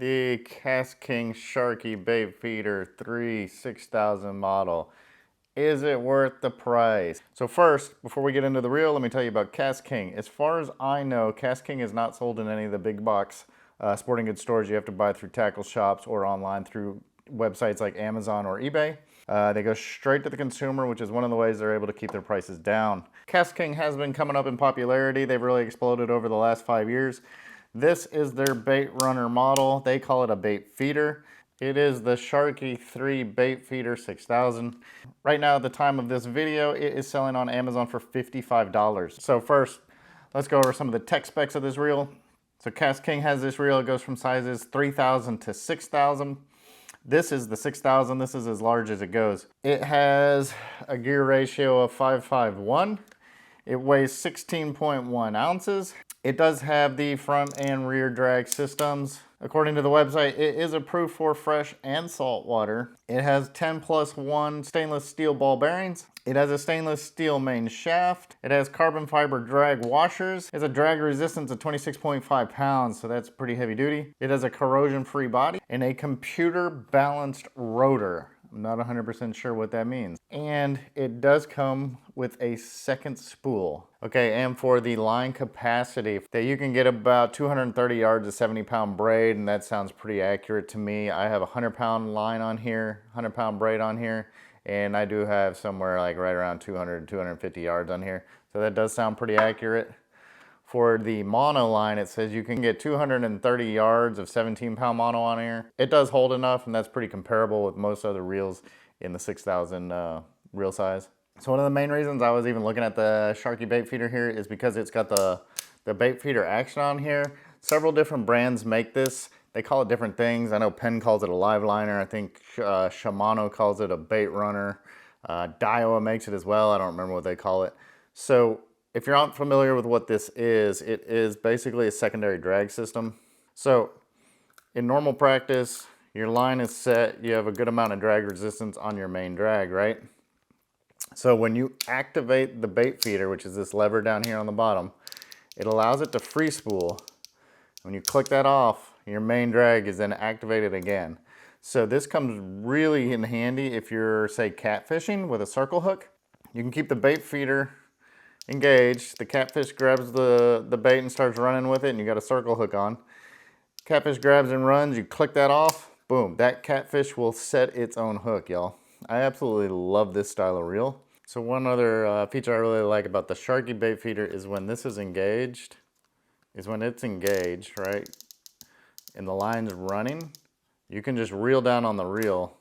the Kastking Sharky Baitfeeder 3 6000 model. Is it worth the price? So first, before we get into the reel, let me tell you about Kastking. As far as I know, Kastking is not sold in any of the big box sporting goods stores. You have to buy through tackle shops or online through websites like Amazon or eBay. They go straight to the consumer, which is one of the ways they're able to keep their prices down. Kastking has been coming up in popularity. They've really exploded over the last 5 years. This is their bait runner model. They call it a bait feeder. It is the Sharky 3 Baitfeeder 6000. Right now, at the time of this video, it is selling on Amazon for $55. So first, let's go over some of the tech specs of this reel. So Kastking has this reel. It goes from sizes 3000 to 6000. This is the 6000. This is as large as it goes. It has a gear ratio of 551. It weighs 16.1 ounces. It does have the front and rear drag systems. According to the website, it is approved for fresh and salt water. It has 10+1 stainless steel ball bearings. It has a stainless steel main shaft. It has carbon fiber drag washers. It has a drag resistance of 26.5 pounds, so that's pretty heavy duty. It has a corrosion-free body and a computer balanced rotor. I'm not 100% sure what that means. And it does come with a second spool. Okay, and for the line capacity, that you can get about 230 yards of 70-pound braid, and that sounds pretty accurate to me. I have a 100-pound line on here, 100-pound braid on here, and I do have somewhere like right around 200, 250 yards on here. So that does sound pretty accurate. For the mono line, it says you can get 230 yards of 17-pound mono on here. It does hold enough, and that's pretty comparable with most other reels in the 6000 reel size. So one of the main reasons I was even looking at the Sharky Baitfeeder here is because it's got the Baitfeeder action on here. Several different brands make this. They call it different things. I know Penn calls it a live liner. I think Shimano calls it a bait runner. Daiwa makes it as well. I don't remember what they call it. So if you're not familiar with what this is, it is basically a secondary drag system. So in normal practice, your line is set, you have a good amount of drag resistance on your main drag, right? So when you activate the bait feeder, which is this lever down here on the bottom, it allows it to free spool. When you click that off, your main drag is then activated again. So this comes really in handy if you're, say, catfishing with a circle hook. You can keep the bait feeder engaged. The catfish grabs the bait and starts running with it, and you got a circle hook on. Catfish grabs and runs, you click that off, boom, that catfish will set its own hook, y'all. I absolutely love this style of reel. So one other feature I really like about the Sharky Baitfeeder is when this is engaged, right, and the line's running, you can just reel down on the reel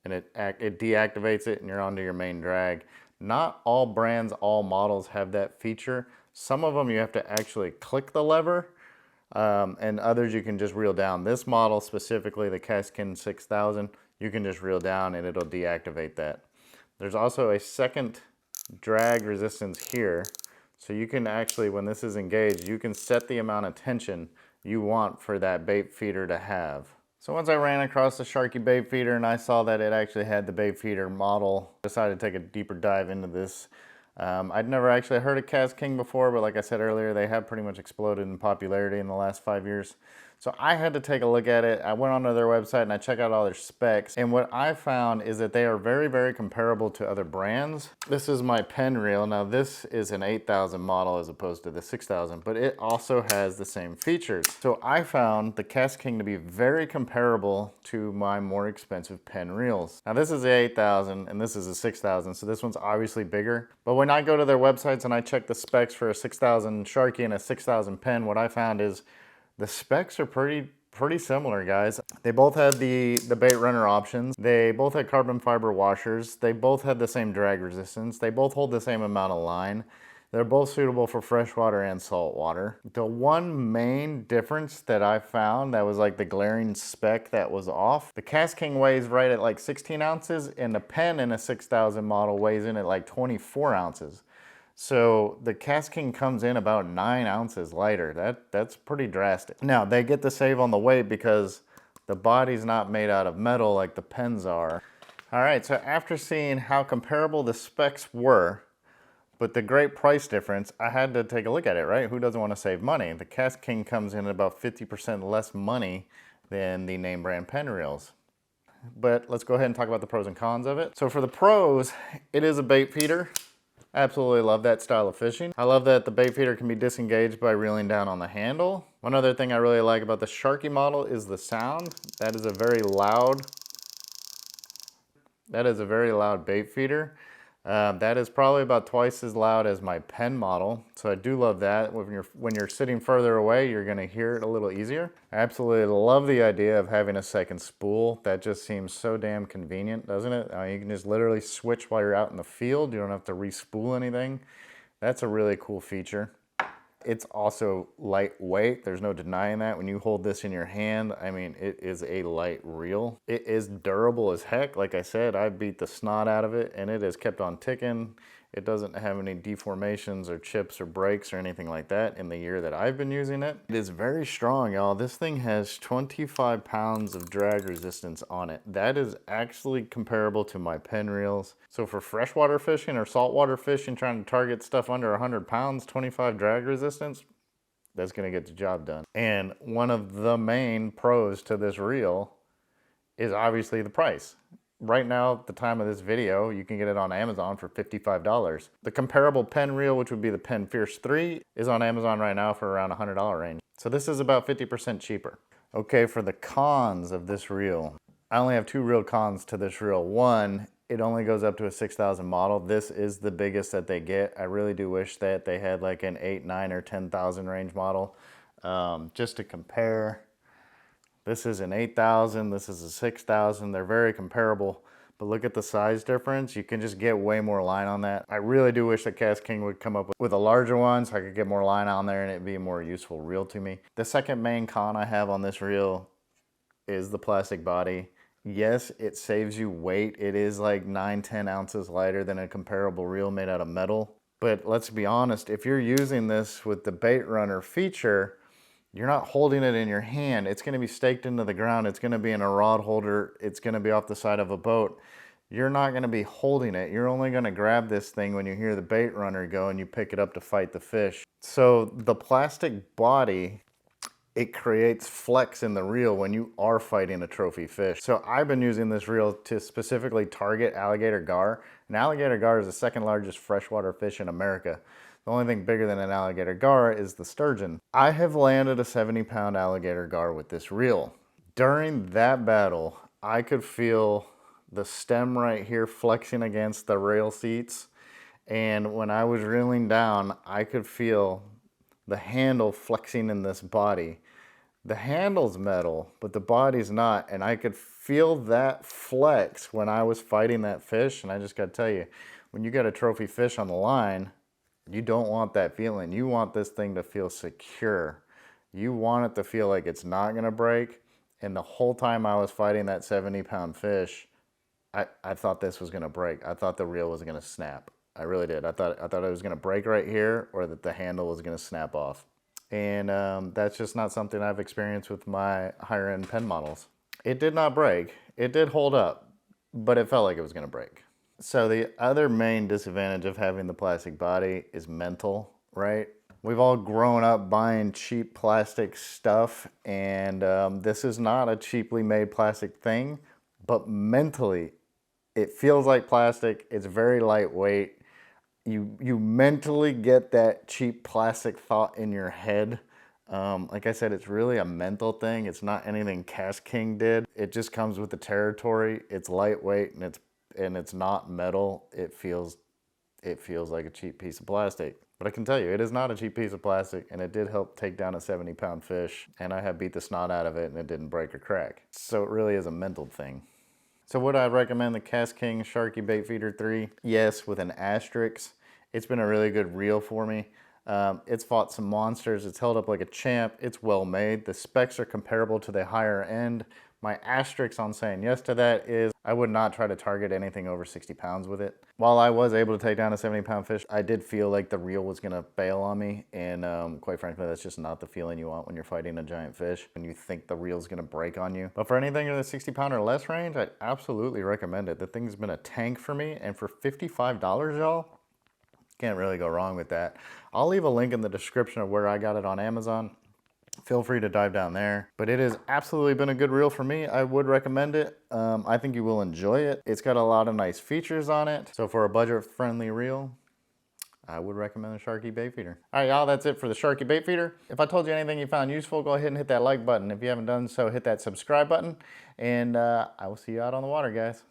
and it deactivates it and you're onto your main drag. Not all brands, all models have that feature. Some of them you have to actually click the lever, and others you can just reel down. This model specifically, the Kastking 6000, you can just reel down and it'll deactivate that. There's also a second drag resistance here. So you can actually, when this is engaged, you can set the amount of tension you want for that bait feeder to have. So once I ran across the Sharky Baitfeeder and I saw that it actually had the Baitfeeder model, I decided to take a deeper dive into this. I'd never actually heard of Kastking before, but like I said earlier, they have pretty much exploded in popularity in the last 5 years. So I had to take a look at it. I went onto their website and I checked out all their specs. And what I found is that they are very, very comparable to other brands. This is my Penn reel. Now this is an 8000 model as opposed to the 6000, but it also has the same features. So I found the Kastking to be very comparable to my more expensive Penn reels. Now this is the 8000 and this is a 6000, so this one's obviously bigger. But when I go to their websites and I check the specs for a 6000 Sharky and a 6000 Penn, what I found is the specs are pretty similar, guys. They both had the bait runner options. They both had carbon fiber washers. They both had the same drag resistance. They both hold the same amount of line. They're both suitable for freshwater and saltwater. The one main difference that I found that was like the glaring spec that was off, the Kastking weighs right at like 16 ounces and the Penn in a 6000 model weighs in at like 24 ounces. So the Kastking comes in about 9 ounces lighter. That's pretty drastic. Now they get the save on the weight because the body's not made out of metal like the Penns are. All right, so after seeing how comparable the specs were, but the great price difference, I had to take a look at it, right? Who doesn't want to save money? The Kastking comes in at about 50% less money than the name brand pen reels. But let's go ahead and talk about the pros and cons of it. So for the pros, it is a bait feeder. I absolutely love that style of fishing. I love that the bait feeder can be disengaged by reeling down on the handle. One other thing I really like about the Sharky model is the sound. That is a very loud bait feeder. That is probably about twice as loud as my pen model. So I do love that. When you're sitting further away, you're gonna hear it a little easier. I absolutely love the idea of having a second spool. That just seems so damn convenient, doesn't it? You can just literally switch while you're out in the field. You don't have to re-spool anything. That's a really cool feature. It's also lightweight. There's no denying that. When you hold this in your hand, I mean, it is a light reel. It is durable as heck. Like I said, I beat the snot out of it and it has kept on ticking. It doesn't have any deformations or chips or breaks or anything like that in the year that I've been using it. It is very strong, y'all. This thing has 25 pounds of drag resistance on it. That is actually comparable to my pen reels. So for freshwater fishing or saltwater fishing, trying to target stuff under 100 pounds, 25 drag resistance, that's gonna get the job done. And one of the main pros to this reel is obviously the price. Right now, at the time of this video, you can get it on Amazon for $55. The comparable pen reel, which would be the Pen Fierce 3, is on Amazon right now for around $100 range. So this is about 50% cheaper. Okay, for the cons of this reel, I only have two real cons to this reel. One, it only goes up to a 6,000 model. This is the biggest that they get. I really do wish that they had like an 8, 9, or 10,000 range model, just to compare. This is an 8,000, this is a 6,000. They're very comparable, but look at the size difference. You can just get way more line on that. I really do wish that Kastking would come up with a larger one so I could get more line on there and it'd be a more useful reel to me. The second main con I have on this reel is the plastic body. Yes, it saves you weight. It is like 9, 10 ounces lighter than a comparable reel made out of metal. But let's be honest, if you're using this with the bait runner feature, you're not holding it in your hand. It's gonna be staked into the ground. It's gonna be in a rod holder. It's gonna be off the side of a boat. You're not gonna be holding it. You're only gonna grab this thing when you hear the bait runner go and you pick it up to fight the fish. So the plastic body, it creates flex in the reel when you are fighting a trophy fish. So I've been using this reel to specifically target alligator gar. And alligator gar is the second largest freshwater fish in America. The only thing bigger than an alligator gar is the sturgeon. I have landed a 70-pound alligator gar with this reel. During that battle, I could feel the stem right here flexing against the rail seats. And when I was reeling down, I could feel the handle flexing in this body. The handle's metal, but the body's not. And I could feel that flex when I was fighting that fish. And I just gotta tell you, when you got a trophy fish on the line, you don't want that feeling. You want this thing to feel secure. You want it to feel like it's not gonna break. And the whole time I was fighting that 70-pound fish, I thought this was gonna break. I thought the reel was gonna snap. I really did. I thought it was gonna break right here or that the handle was gonna snap off. And that's just not something I've experienced with my higher end pen models. It did not break. It did hold up, but it felt like it was gonna break. So the other main disadvantage of having the plastic body is mental, right? We've all grown up buying cheap plastic stuff, and this is not a cheaply made plastic thing, but mentally, it feels like plastic. It's very lightweight. You mentally get that cheap plastic thought in your head. Like I said, it's really a mental thing. It's not anything Kastking did. It just comes with the territory. It's lightweight and it's not metal. It feels like a cheap piece of plastic. But I can tell you, it is not a cheap piece of plastic, and it did help take down a 70-pound fish, and I have beat the snot out of it, and it didn't break or crack. So it really is a mental thing. So would I recommend the Kastking Sharky Baitfeeder 3? Yes, with an asterisk. It's been a really good reel for me. It's fought some monsters. It's held up like a champ. It's well made. The specs are comparable to the higher end. My asterisk on saying yes to that is I would not try to target anything over 60 pounds with it. While I was able to take down a 70-pound fish, I did feel like the reel was gonna bail on me. And quite frankly, that's just not the feeling you want when you're fighting a giant fish and you think the reel's gonna break on you. But for anything in the 60-pound or less range, I'd absolutely recommend it. The thing's been a tank for me, and for $55, y'all, can't really go wrong with that. I'll leave a link in the description of where I got it on Amazon. feel free to dive down there. But it has absolutely been a good reel for me. I would recommend it. I think you will enjoy it. It's got a lot of nice features on it. So for a budget-friendly reel, I would recommend the Sharky Baitfeeder. All right, y'all, that's it for the Sharky Baitfeeder. If I told you anything you found useful, go ahead and hit that like button. If you haven't done so, hit that subscribe button. And I will see you out on the water, guys.